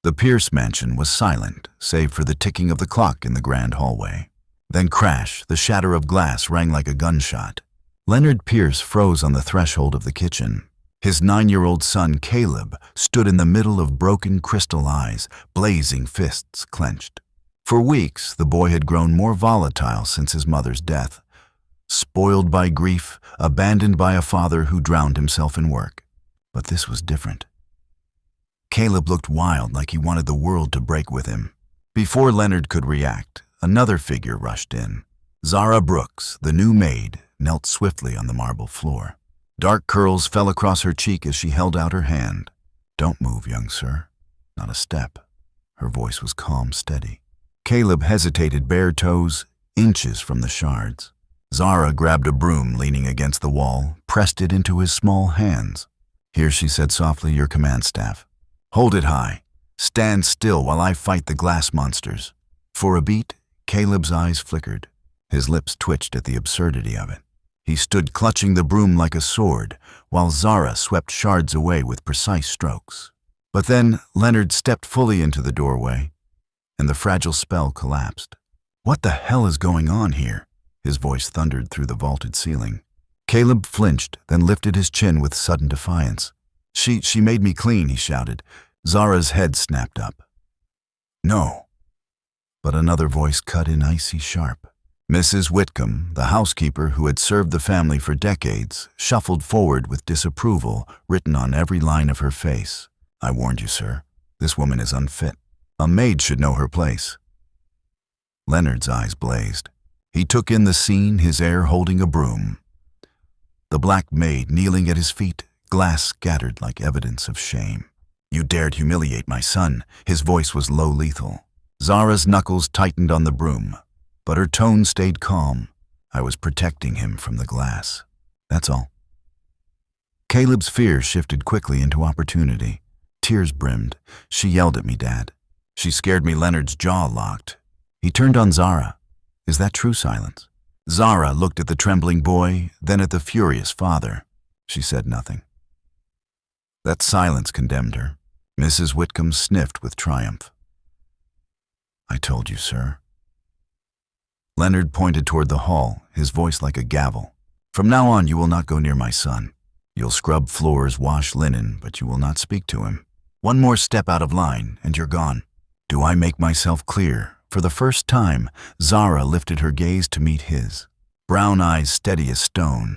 The Pierce mansion was silent, save for the ticking of the clock in the grand hallway. Then crash, the shatter of glass rang like a gunshot. Leonard Pierce froze on the threshold of the kitchen. His 9-year-old son, Caleb, stood in the middle of broken crystal eyes, blazing fists clenched. For weeks, the boy had grown more volatile since his mother's death. Spoiled by grief, abandoned by a father who drowned himself in work. But this was different. Caleb looked wild, like he wanted the world to break with him. Before Leonard could react, another figure rushed in. Zara Brooks, the new maid, knelt swiftly on the marble floor. Dark curls fell across her cheek as she held out her hand. "Don't move, young sir. Not a step." Her voice was calm, steady. Caleb hesitated, bare toes, inches from the shards. Zara grabbed a broom leaning against the wall, pressed it into his small hands. "Here," she said softly, "your command staff. Hold it high. Stand still while I fight the glass monsters." For a beat, Caleb's eyes flickered. His lips twitched at the absurdity of it. He stood clutching the broom like a sword, while Zara swept shards away with precise strokes. But then Leonard stepped fully into the doorway, and the fragile spell collapsed. "What the hell is going on here?" His voice thundered through the vaulted ceiling. Caleb flinched, then lifted his chin with sudden defiance. She made me clean," he shouted. Zara's head snapped up. "No." But another voice cut in icy sharp. Mrs. Whitcomb, the housekeeper who had served the family for decades, shuffled forward with disapproval written on every line of her face. "I warned you, sir. This woman is unfit. A maid should know her place." Leonard's eyes blazed. He took in the scene, his heir holding a broom. The black maid kneeling at his feet, glass scattered like evidence of shame. "You dared humiliate my son." His voice was low, lethal. Zara's knuckles tightened on the broom, but her tone stayed calm. "I was protecting him from the glass. That's all." Caleb's fear shifted quickly into opportunity. Tears brimmed. "She yelled at me, Dad. She scared me." Leonard's jaw locked. He turned on Zara. "Is that true, Silence?" Zara looked at the trembling boy, then at the furious father. She said nothing. That silence condemned her. Mrs. Whitcomb sniffed with triumph. "I told you, sir." Leonard pointed toward the hall, his voice like a gavel. "From now on, you will not go near my son. You'll scrub floors, wash linen, but you will not speak to him. One more step out of line, and you're gone. Do I make myself clear?" For the first time, Zara lifted her gaze to meet his. Brown eyes steady as stone.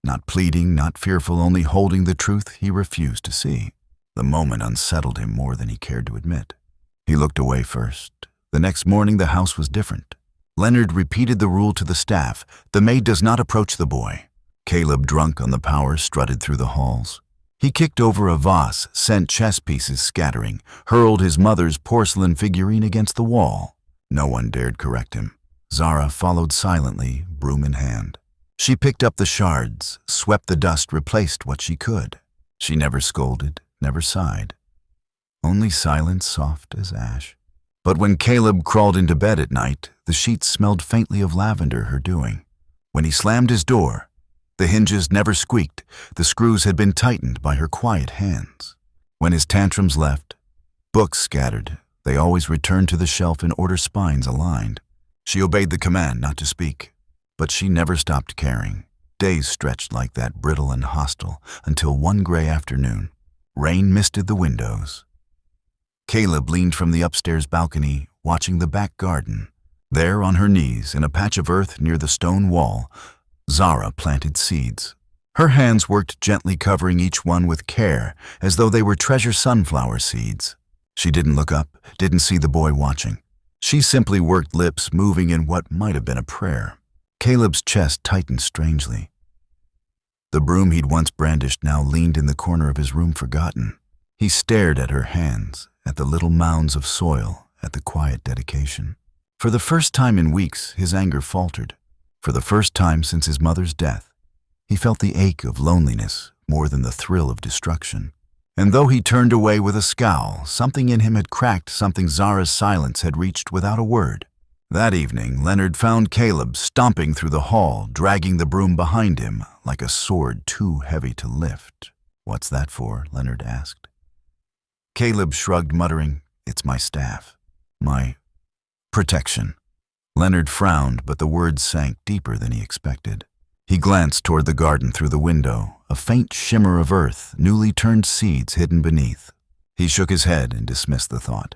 Not pleading, not fearful, only holding the truth he refused to see. The moment unsettled him more than he cared to admit. He looked away first. The next morning, the house was different. Leonard repeated the rule to the staff: the maid does not approach the boy. Caleb, drunk on the power, strutted through the halls. He kicked over a vase, sent chess pieces scattering, hurled his mother's porcelain figurine against the wall. No one dared correct him. Zara followed silently, broom in hand. She picked up the shards, swept the dust, replaced what she could. She never scolded, never sighed. Only silence soft as ash. But when Caleb crawled into bed at night, the sheets smelled faintly of lavender, her doing. When he slammed his door, the hinges never squeaked. The screws had been tightened by her quiet hands. When his tantrums left, books scattered, they always returned to the shelf in order, spines aligned. She obeyed the command not to speak, but she never stopped caring. Days stretched like that, brittle and hostile, until one gray afternoon. Rain misted the windows. Caleb leaned from the upstairs balcony, watching the back garden. There, on her knees, in a patch of earth near the stone wall, Zara planted seeds. Her hands worked gently, covering each one with care, as though they were treasure sunflower seeds. She didn't look up, didn't see the boy watching. She simply worked, lips moving in what might have been a prayer. Caleb's chest tightened strangely. The broom he'd once brandished now leaned in the corner of his room, forgotten. He stared at her hands, at the little mounds of soil, at the quiet dedication. For the first time in weeks, his anger faltered. For the first time since his mother's death, he felt the ache of loneliness more than the thrill of destruction. And though he turned away with a scowl, something in him had cracked, something Zara's silence had reached without a word. That evening, Leonard found Caleb stomping through the hall, dragging the broom behind him like a sword too heavy to lift. "What's that for?" Leonard asked. Caleb shrugged, muttering, "It's my staff. My protection." Leonard frowned, but the words sank deeper than he expected. He glanced toward the garden through the window, a faint shimmer of earth, newly turned seeds hidden beneath. He shook his head and dismissed the thought.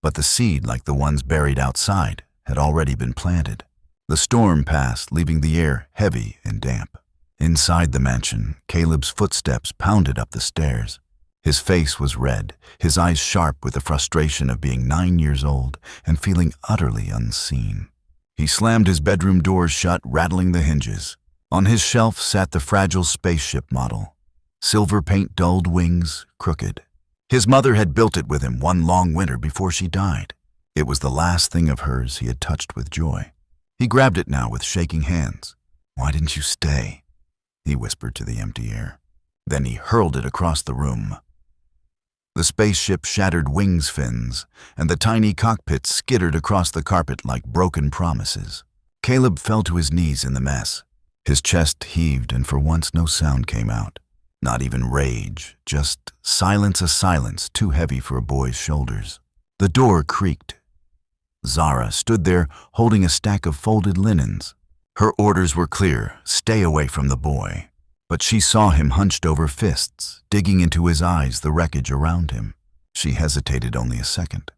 But the seed, like the ones buried outside, had already been planted. The storm passed, leaving the air heavy and damp. Inside the mansion, Caleb's footsteps pounded up the stairs. His face was red, his eyes sharp with the frustration of being 9 years old and feeling utterly unseen. He slammed his bedroom doors shut, rattling the hinges. On his shelf sat the fragile spaceship model. Silver paint dulled wings, crooked. His mother had built it with him one long winter before she died. It was the last thing of hers he had touched with joy. He grabbed it now with shaking hands. "Why didn't you stay?" he whispered to the empty air. Then he hurled it across the room. The spaceship shattered wings fins, and the tiny cockpit skittered across the carpet like broken promises. Caleb fell to his knees in the mess. His chest heaved, and for once no sound came out. Not even rage, just silence, a silence too heavy for a boy's shoulders. The door creaked. Zara stood there holding a stack of folded linens. Her orders were clear: stay away from the boy. But she saw him hunched over fists, digging into his eyes the wreckage around him. She hesitated only a second.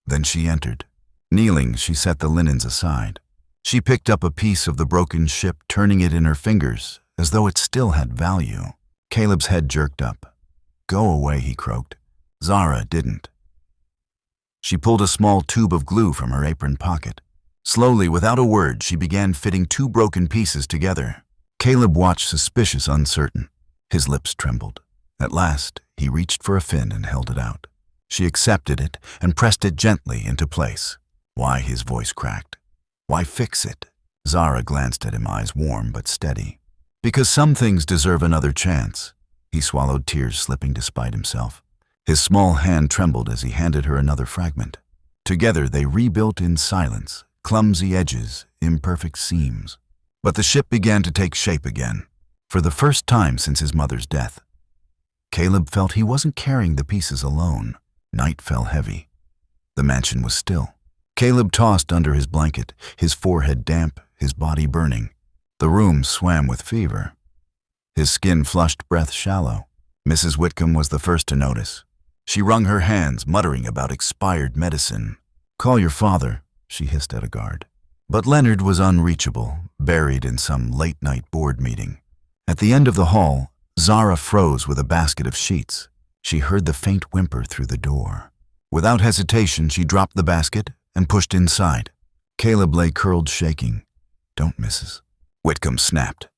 Then she entered. Kneeling, she set the linens aside. She picked up a piece of the broken ship, turning it in her fingers, as though it still had value. Caleb's head jerked up. "Go away," he croaked. Zara didn't. She pulled a small tube of glue from her apron pocket. Slowly, without a word, she began fitting 2 broken pieces together. Caleb watched, suspicious, uncertain. His lips trembled. At last, he reached for a fin and held it out. She accepted it and pressed it gently into place. "Why?" his voice cracked. "Why fix it?" Zara glanced at him, eyes warm but steady. "Because some things deserve another chance." He swallowed, tears slipping despite himself. His small hand trembled as he handed her another fragment. Together they rebuilt in silence, clumsy edges, imperfect seams. But the ship began to take shape again, for the first time since his mother's death. Caleb felt he wasn't carrying the pieces alone. Night fell heavy. The mansion was still. Caleb tossed under his blanket, his forehead damp, his body burning. The room swam with fever. His skin flushed, breath shallow. Mrs. Whitcomb was the first to notice. She wrung her hands, muttering about expired medicine. "Call your father," she hissed at a guard. But Leonard was unreachable, buried in some late-night board meeting. At the end of the hall, Zara froze with a basket of sheets. She heard the faint whimper through the door. Without hesitation, she dropped the basket and pushed inside. Caleb lay curled, shaking. "Don't, Mrs." Whitcomb snapped.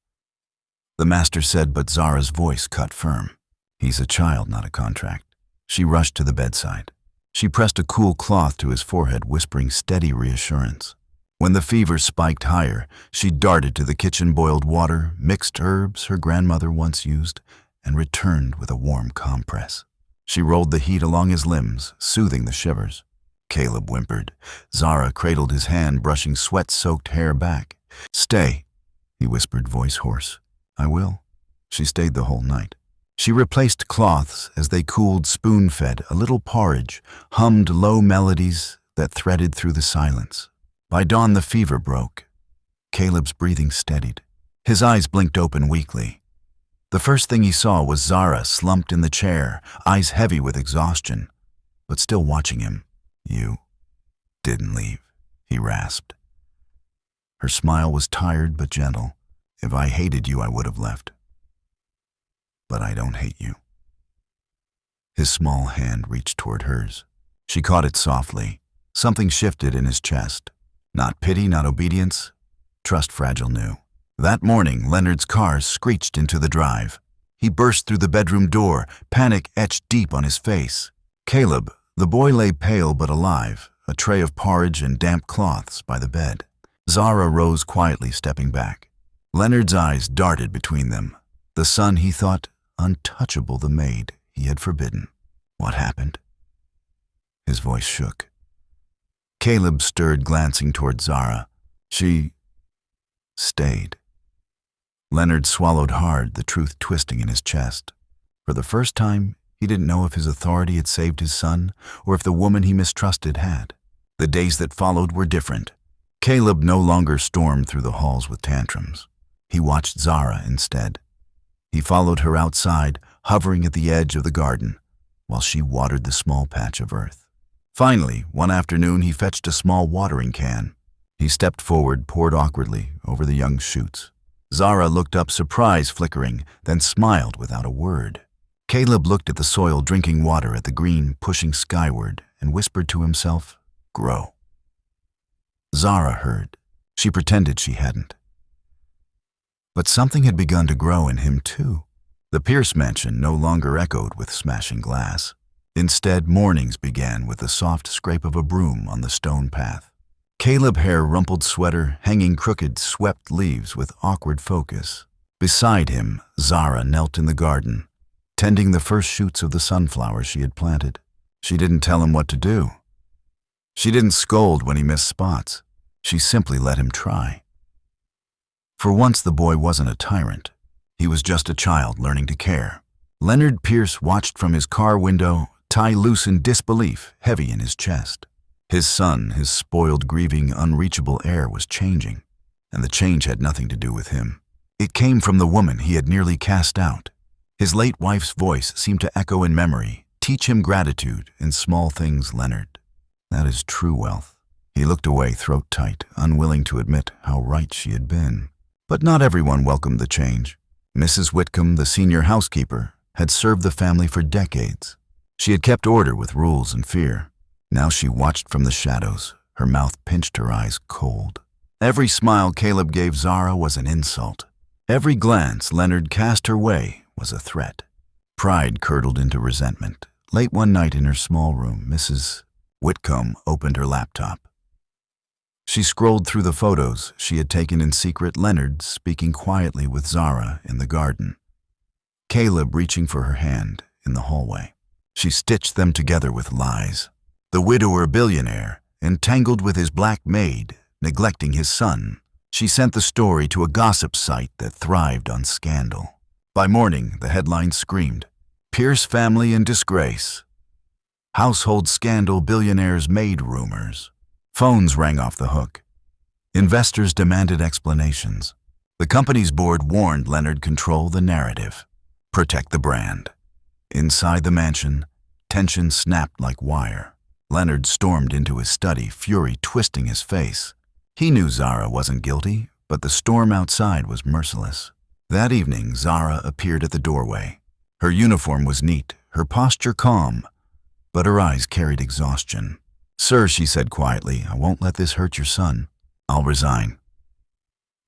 The master said, but Zara's voice cut firm. "He's a child, not a contract." She rushed to the bedside. She pressed a cool cloth to his forehead, whispering steady reassurance. When the fever spiked higher, she darted to the kitchen, boiled water, mixed herbs her grandmother once used, and returned with a warm compress. She rolled the heat along his limbs, soothing the shivers. Caleb whimpered. Zara cradled his hand, brushing sweat-soaked hair back. "Stay," he whispered, voice hoarse. "I will." She stayed the whole night. She replaced cloths as they cooled, spoon-fed a little porridge, hummed low melodies that threaded through the silence. By dawn, the fever broke. Caleb's breathing steadied. His eyes blinked open weakly. The first thing he saw was Zara slumped in the chair, eyes heavy with exhaustion, but still watching him. "You didn't leave," he rasped. Her smile was tired but gentle. "If I hated you, I would have left. But I don't hate you." His small hand reached toward hers. She caught it softly. Something shifted in his chest. Not pity, not obedience. Trust fragile new. That morning, Leonard's car screeched into the drive. He burst through the bedroom door, panic etched deep on his face. Caleb, the boy, lay pale but alive, a tray of porridge and damp cloths by the bed. Zara rose quietly, stepping back. Leonard's eyes darted between them. The son, he thought, untouchable, the maid he had forbidden. What happened? His voice shook. Caleb stirred, glancing toward Zara. She stayed. Leonard swallowed hard, the truth twisting in his chest. For the first time, He didn't know if his authority had saved his son or if the woman he mistrusted had. The days that followed were different. Caleb no longer stormed through the halls with tantrums. He watched Zara instead. He followed her outside, hovering at the edge of the garden, while she watered the small patch of earth. Finally, one afternoon he fetched a small watering can. He stepped forward, poured awkwardly over the young shoots. Zara looked up, surprise flickering, then smiled without a word. Caleb looked at the soil drinking water, at the green pushing skyward, and whispered to himself, "Grow." Zara heard. She pretended she hadn't. But something had begun to grow in him too. The Pierce mansion no longer echoed with smashing glass. Instead, mornings began with the soft scrape of a broom on the stone path. Caleb, hair rumpled, sweater hanging crooked, swept leaves with awkward focus. Beside him, Zara knelt in the garden, tending the first shoots of the sunflowers she had planted. She didn't tell him what to do. She didn't scold when he missed spots. She simply let him try. For once, the boy wasn't a tyrant. He was just a child learning to care. Leonard Pierce watched from his car window, tie loose in disbelief, heavy in his chest. His son, his spoiled, grieving, unreachable heir, was changing, and the change had nothing to do with him. It came from the woman he had nearly cast out. His late wife's voice seemed to echo in memory. "Teach him gratitude in small things, Leonard. That is true wealth." He looked away, throat tight, unwilling to admit how right she had been. But not everyone welcomed the change. Mrs. Whitcomb, the senior housekeeper, had served the family for decades. She had kept order with rules and fear. Now she watched from the shadows, her mouth pinched, her eyes cold. Every smile Caleb gave Zara was an insult. Every glance Leonard cast her way was a threat. Pride curdled into resentment. Late one night in her small room, Mrs. Whitcomb opened her laptop. She scrolled through the photos she had taken in secret, Leonard speaking quietly with Zara in the garden, Caleb reaching for her hand in the hallway. She stitched them together with lies. The widower billionaire, entangled with his black maid, neglecting his son. She sent the story to a gossip site that thrived on scandal. By morning, the headline screamed, "Pierce family in disgrace. Household scandal, billionaire's maid rumors." Phones rang off the hook. Investors demanded explanations. The company's board warned Leonard control the narrative, protect the brand. Inside the mansion, tension snapped like wire. Leonard stormed into his study, fury twisting his face. He knew Zara wasn't guilty, but the storm outside was merciless. That evening, Zara appeared at the doorway. Her uniform was neat, her posture calm, but her eyes carried exhaustion. "Sir," she said quietly, "I won't let this hurt your son. I'll resign."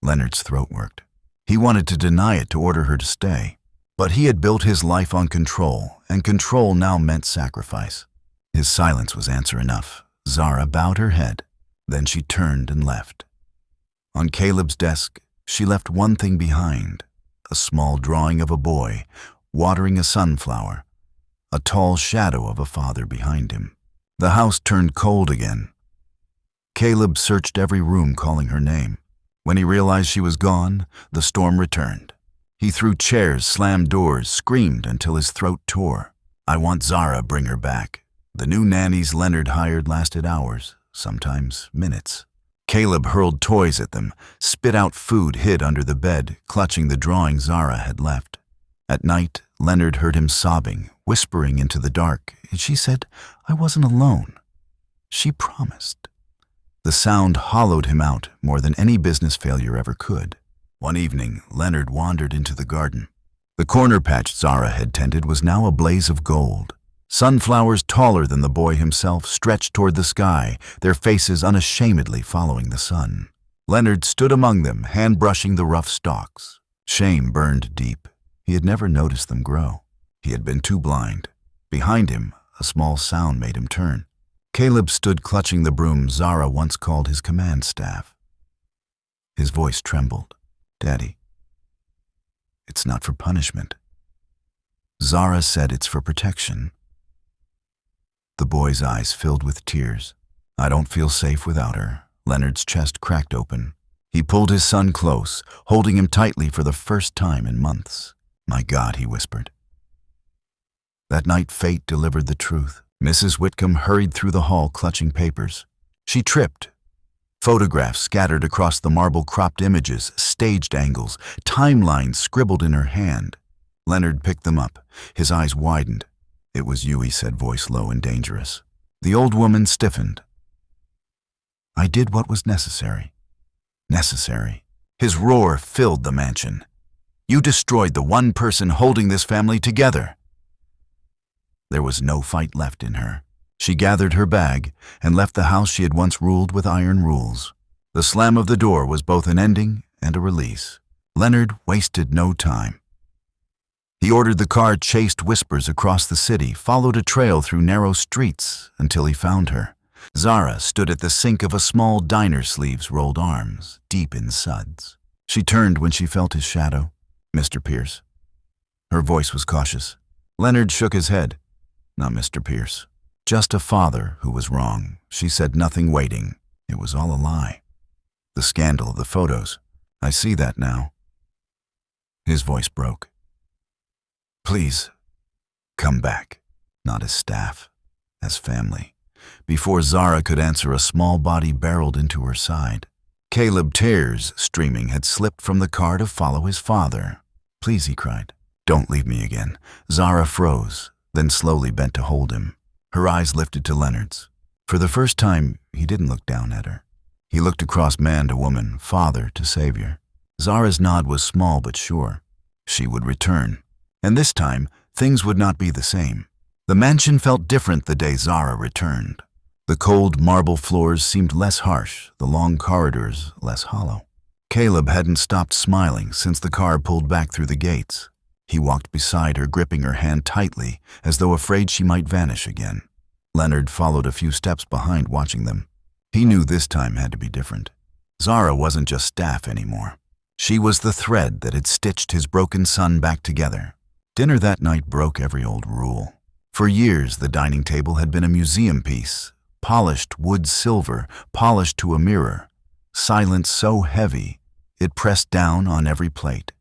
Leonard's throat worked. He wanted to deny it, to order her to stay. But he had built his life on control, and control now meant sacrifice. His silence was answer enough. Zara bowed her head. Then she turned and left. On Caleb's desk, she left one thing behind, a small drawing of a boy watering a sunflower, a tall shadow of a father behind him. The house turned cold again. Caleb searched every room, calling her name. When he realized she was gone, the storm returned. He threw chairs, slammed doors, screamed until his throat tore. "I want Zara, bring her back." The new nannies Leonard hired lasted hours, sometimes minutes. Caleb hurled toys at them, spit out food hid under the bed, clutching the drawing Zara had left. At night, Leonard heard him sobbing, whispering into the dark. She said, "I wasn't alone. She promised." The sound hollowed him out more than any business failure ever could. One evening, Leonard wandered into the garden. The corner patch Zara had tended was now a blaze of gold. Sunflowers taller than the boy himself stretched toward the sky, their faces unashamedly following the sun. Leonard stood among them, hand-brushing the rough stalks. Shame burned deep. He had never noticed them grow. He had been too blind. Behind him, a small sound made him turn. Caleb stood clutching the broom Zara once called his command staff. His voice trembled. "Daddy, it's not for punishment." Zara said, "It's for protection." The boy's eyes filled with tears. "I don't feel safe without her." Leonard's chest cracked open. He pulled his son close, holding him tightly for the first time in months. "My God," he whispered. That night fate delivered the truth. Mrs. Whitcomb hurried through the hall clutching papers. She tripped. Photographs scattered across the marble, cropped images, staged angles, timelines scribbled in her hand. Leonard picked them up. His eyes widened. "It was you," he said, voice low and dangerous. The old woman stiffened. "I did what was necessary." Necessary. His roar filled the mansion. "You destroyed the one person holding this family together." There was no fight left in her. She gathered her bag and left the house she had once ruled with iron rules. The slam of the door was both an ending and a release. Leonard wasted no time. He ordered the car, chased whispers across the city, followed a trail through narrow streets until he found her. Zara stood at the sink of a small diner, sleeves rolled, arms deep in suds. She turned when she felt his shadow. "Mr. Pierce." Her voice was cautious. Leonard shook his head. "Not Mr. Pierce. Just a father who was wrong." She said nothing, waiting. It was all a lie. "The scandal of the photos. I see that now." His voice broke. "Please, come back." Not as staff, as family. Before Zara could answer, a small body barreled into her side. Caleb, tears streaming, had slipped from the car to follow his father. "Please," he cried. "Don't leave me again." Zara froze, then slowly bent to hold him. Her eyes lifted to Leonard's. For the first time, he didn't look down at her. He looked across man to woman, father to savior. Zara's nod was small but sure. She would return. And this time, things would not be the same. The mansion felt different the day Zara returned. The cold marble floors seemed less harsh, the long corridors less hollow. Caleb hadn't stopped smiling since the car pulled back through the gates. He walked beside her, gripping her hand tightly, as though afraid she might vanish again. Leonard followed a few steps behind, watching them. He knew this time had to be different. Zara wasn't just staff anymore. She was the thread that had stitched his broken son back together. Dinner that night broke every old rule. For years, the dining table had been a museum piece, polished wood silver, polished to a mirror. Silence so heavy, it pressed down on every plate.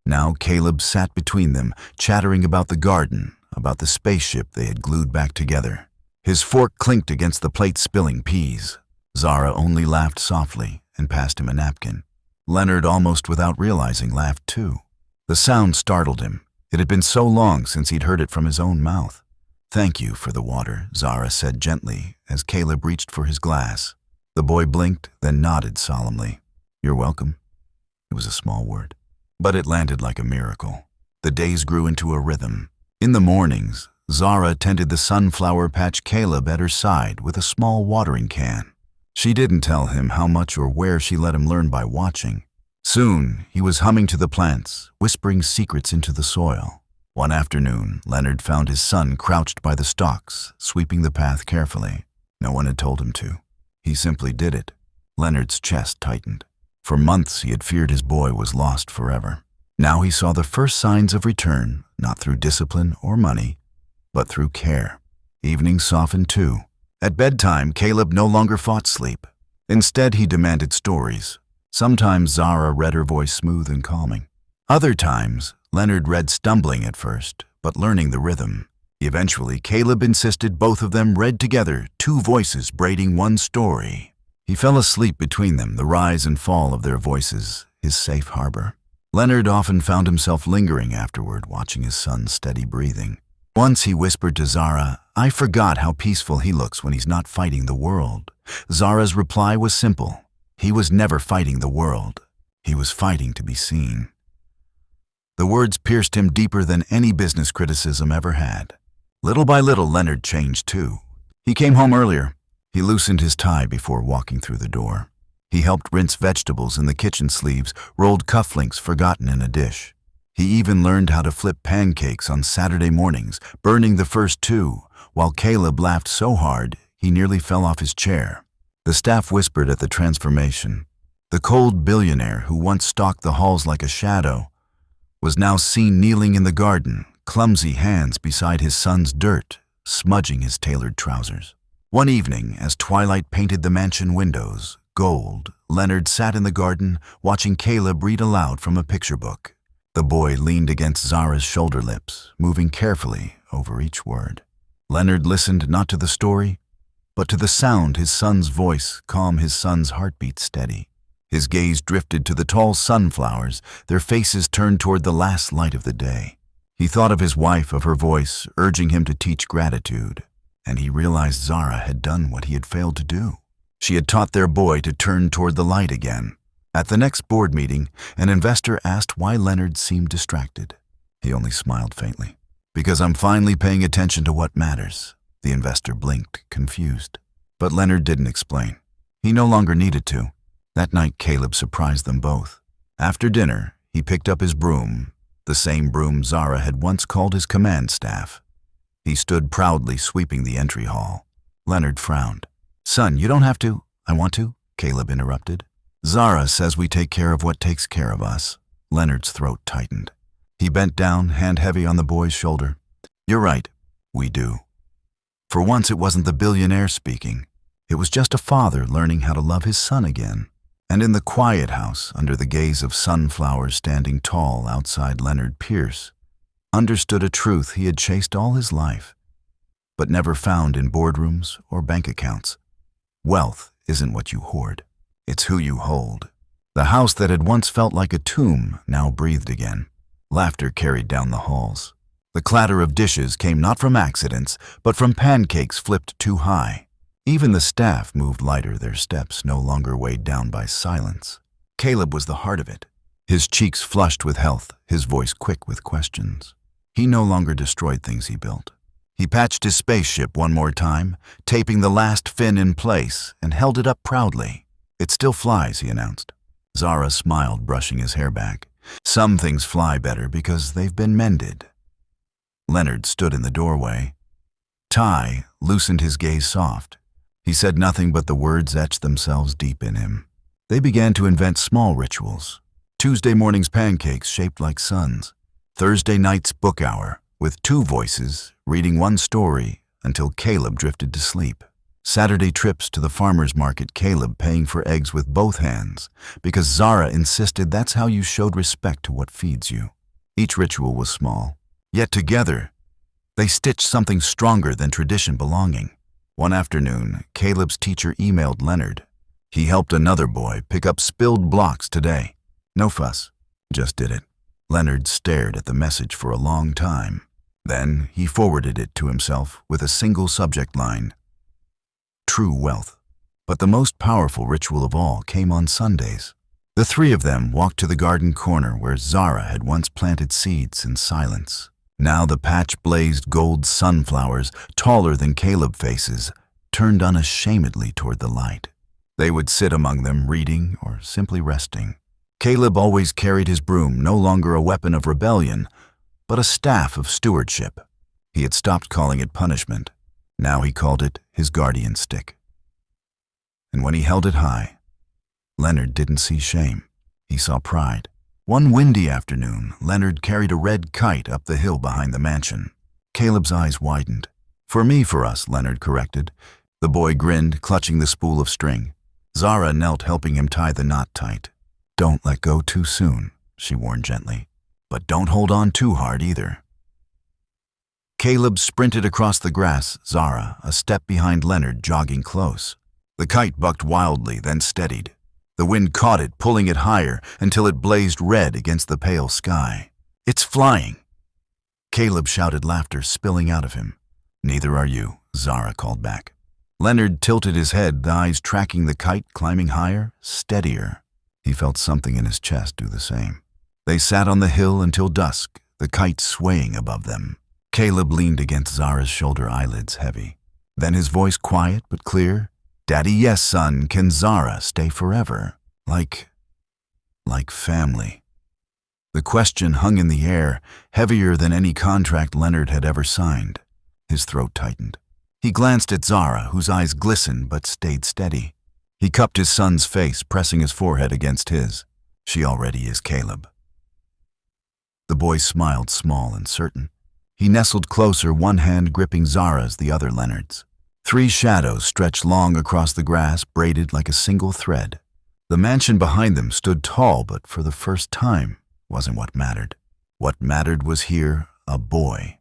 Now Caleb sat between them, chattering about the garden, about the spaceship they had glued back together. His fork clinked against the plate, spilling peas. Zara only laughed softly and passed him a napkin. Leonard, almost without realizing, laughed too. The sound startled him. It had been so long since he'd heard it from his own mouth. "Thank you for the water," Zara said gently as Caleb reached for his glass. The boy blinked, then nodded solemnly. "You're welcome." It was a small word, but it landed like a miracle. The days grew into a rhythm. In the mornings, Zara tended the sunflower patch, Caleb at her side with a small watering can. She didn't tell him how much or where, she let him learn by watching. Soon, he was humming to the plants, whispering secrets into the soil. One afternoon, Leonard found his son crouched by the stalks, sweeping the path carefully. No one had told him to. He simply did it. Leonard's chest tightened. For months, he had feared his boy was lost forever. Now he saw the first signs of return, not through discipline or money, but through care. Evenings softened too. At bedtime, Caleb no longer fought sleep. Instead, he demanded stories. Sometimes Zara read, her voice smooth and calming. Other times, Leonard read, stumbling at first, but learning the rhythm. Eventually, Caleb insisted both of them read together, two voices braiding one story. He fell asleep between them, the rise and fall of their voices, his safe harbor. Leonard often found himself lingering afterward, watching his son's steady breathing. Once he whispered to Zara, "I forgot how peaceful he looks when he's not fighting the world." Zara's reply was simple. He was never fighting the world. He was fighting to be seen. The words pierced him deeper than any business criticism ever had. Little by little, Leonard changed too. He came home earlier. He loosened his tie before walking through the door. He helped rinse vegetables in the kitchen sleeves, rolled cufflinks forgotten in a dish. He even learned how to flip pancakes on Saturday mornings, burning the first two, while Caleb laughed so hard he nearly fell off his chair. The staff whispered at the transformation. The cold billionaire who once stalked the halls like a shadow was now seen kneeling in the garden, clumsy hands beside his son's dirt, smudging his tailored trousers. One evening, as twilight painted the mansion windows gold, Leonard sat in the garden watching Caleb read aloud from a picture book. The boy leaned against Zara's shoulder lips, moving carefully, over each word. Leonard listened not to the story, but to the sound his son's voice calm his son's heartbeat steady. His gaze drifted to the tall sunflowers, their faces turned toward the last light of the day. He thought of his wife, of her voice, urging him to teach gratitude, and he realized Zara had done what he had failed to do. She had taught their boy to turn toward the light again. At the next board meeting, an investor asked why Leonard seemed distracted. He only smiled faintly. "Because I'm finally paying attention to what matters." The investor blinked, confused. But Leonard didn't explain. He no longer needed to. That night, Caleb surprised them both. After dinner, he picked up his broom, the same broom Zara had once called his command staff. He stood proudly sweeping the entry hall. Leonard frowned. "Son, you don't have to." "I want to," Caleb interrupted. "Zara says we take care of what takes care of us." Leonard's throat tightened. He bent down, hand heavy on the boy's shoulder. "You're right, we do." For once it wasn't the billionaire speaking. It was just a father learning how to love his son again. And in the quiet house, under the gaze of sunflowers standing tall outside Leonard Pierce, understood a truth he had chased all his life, but never found in boardrooms or bank accounts. Wealth isn't what you hoard, it's who you hold. The house that had once felt like a tomb now breathed again. Laughter carried down the halls. The clatter of dishes came not from accidents, but from pancakes flipped too high. Even the staff moved lighter, their steps no longer weighed down by silence. Caleb was the heart of it, his cheeks flushed with health, his voice quick with questions. He no longer destroyed things he built. He patched his spaceship one more time, taping the last fin in place, and held it up proudly. "It still flies," he announced. Zara smiled, brushing his hair back. "Some things fly better because they've been mended." Leonard stood in the doorway. Ty loosened his gaze soft. He said nothing, but the words etched themselves deep in him. They began to invent small rituals. Tuesday morning's pancakes shaped like suns. Thursday night's book hour, with two voices, reading one story until Caleb drifted to sleep. Saturday trips to the farmer's market, Caleb paying for eggs with both hands, because Zara insisted that's how you showed respect to what feeds you. Each ritual was small, yet together, they stitched something stronger than tradition belonging. One afternoon, Caleb's teacher emailed Leonard. He helped another boy pick up spilled blocks today. No fuss, just did it. Leonard stared at the message for a long time. Then he forwarded it to himself with a single subject line: true wealth. But the most powerful ritual of all came on Sundays. The three of them walked to the garden corner where Zara had once planted seeds in silence. Now the patch blazed gold sunflowers, taller than Caleb faces, turned unashamedly toward the light. They would sit among them reading or simply resting. Caleb always carried his broom, no longer a weapon of rebellion, but a staff of stewardship. He had stopped calling it punishment. Now he called it his guardian stick. And when he held it high, Leonard didn't see shame. He saw pride. One windy afternoon, Leonard carried a red kite up the hill behind the mansion. Caleb's eyes widened. For us, Leonard corrected. The boy grinned, clutching the spool of string. Zara knelt, helping him tie the knot tight. "Don't let go too soon," she warned gently. "But don't hold on too hard either." Caleb sprinted across the grass, Zara, a step behind Leonard, jogging close. The kite bucked wildly, then steadied. The wind caught it, pulling it higher until it blazed red against the pale sky. "It's flying!" Caleb shouted, laughter spilling out of him. "Neither are you," Zara called back. Leonard tilted his head, the eyes tracking the kite, climbing higher, steadier. He felt something in his chest do the same. They sat on the hill until dusk, the kite swaying above them. Caleb leaned against Zara's shoulder, eyelids heavy. Then his voice quiet but clear. "Daddy, yes, son, can Zara stay forever? Like family?" The question hung in the air, heavier than any contract Leonard had ever signed. His throat tightened. He glanced at Zara, whose eyes glistened but stayed steady. He cupped his son's face, pressing his forehead against his. "She already is, Caleb." The boy smiled, small and certain. He nestled closer, one hand gripping Zara's, the other Leonard's. 3 shadows stretched long across the grass, braided like a single thread. The mansion behind them stood tall, but for the first time wasn't what mattered. What mattered was here, a boy.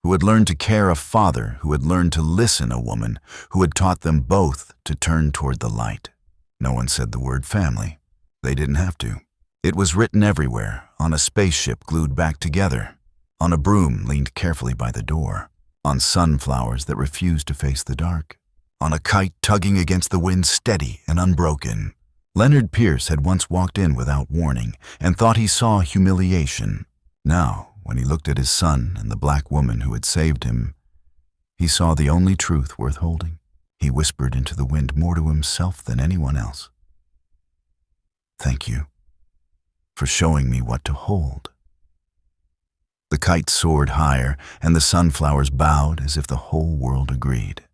who had learned to care a father, who had learned to listen a woman, who had taught them both to turn toward the light. No one said the word family. They didn't have to. It was written everywhere, on a spaceship glued back together, on a broom leaned carefully by the door, on sunflowers that refused to face the dark, on a kite tugging against the wind steady and unbroken. Leonard Pierce had once walked in without warning and thought he saw humiliation. Now, when he looked at his son and the black woman who had saved him, he saw the only truth worth holding. He whispered into the wind more to himself than anyone else. "Thank you for showing me what to hold." The kite soared higher, and the sunflowers bowed as if the whole world agreed.